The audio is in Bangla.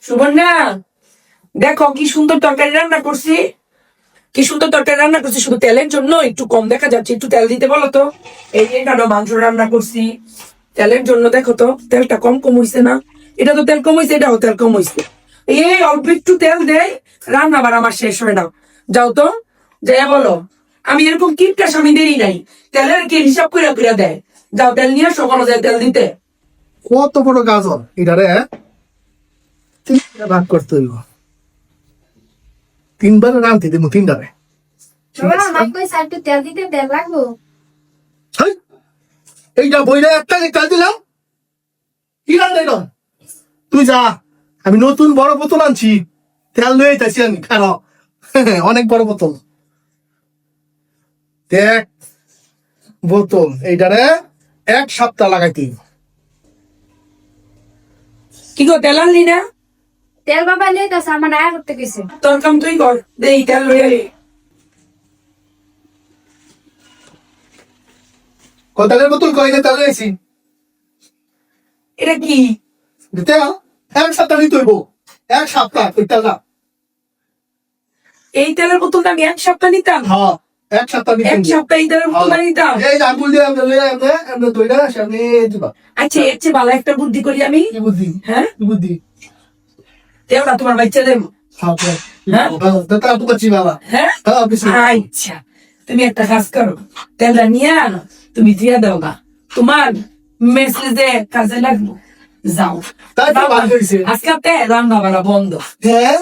সুবর্ণা, দেখো কি সুন্দর তরকারি রান্না করছি। কি সুন্দর তরকারি রান্না করছি, শুধু তেলের জন্য একটু কম দেখা যাচ্ছে, একটু তেল দিতে বলো তো। এই যে কেন মাংস রান্না করছি, তেলের জন্য দেখো তো তেলটা কম কম হইছে না? এটা তো তেল কম হইছে, এটাও তেল কম হইছে। এই অল্প একটু তেল দেয়, রান্না বার আমার শেষ হয় না। যাও তো, যাইয়া বলো আমি এরকম কিপটা স্বামী দেরি নাই, তেলের কি হিসাব করে করে দেয়। যাও তেল নিয়ে আসো, কোনো যায় তেল দিতে। কত বড় গাজর এটারে তিনটা ভাগ করতে হইব। তিনবারে রাঁধতে দেবো তিনটারে। বাবা আমাকে কই একটু তেল দিতে তেল লাগবো। হেই, এইটা বইটা একটা তেল দিলাম, কি রান্না এটা? তুই যা, আমি নতুন বড় বোতল আনছি, তেল লয়ে যাচ্ছি আমি খারাপ। অনেক বড় বোতল, দেখ বোতল এইটারে 1 সপ্তাহ লাগাইতে হইব। কি গো, তেল আনলি না? তেল বাবা নিয়ে গেছে, আমার আয়া করতে গেছে। তোর কাম তুই কর, দেই তেল লইয়া আই। তেলের বোতল কই না, তেল লয়েছি। এটা কি? তেল 1 সপ্তাহ নিতে হইব, 1 সপ্তাহ ওই তেলটা। এই তেলের বোতলটা আমি 1 সপ্তাহ নিতাম? হ্যাঁ, 1 সপ্তাহ নিতে হইব। 1 সপ্তাহ এই তেলের বোতলটা নিতাম? এই যে আঙ্গুল দিয়ে আমরা লইয়া আমরা দইটা সামনে দিবা। আচ্ছা, এর চেয়ে ভালো একটা বুদ্ধি করি আমি। কি বুদ্ধি? হ্যাঁ, কি বুদ্ধি? তেলটা তোমার বাচ্চা দেব। হ্যাঁ, হ্যাঁ? দাদা তো করছি বাবা। হ্যাঁ, হ্যাঁ, বেশি। আচ্ছা, তুমি একটা কাজ করো, তেলটা নিয়ে আনো, তুমি দিয়ে দাও গা, তোমার মেসেজে কাজে লাগবো। যাও, তাই তো ভালো হয়েছে। আজকে তেল রান্না বাড়া বন্ধ। হ্যাঁ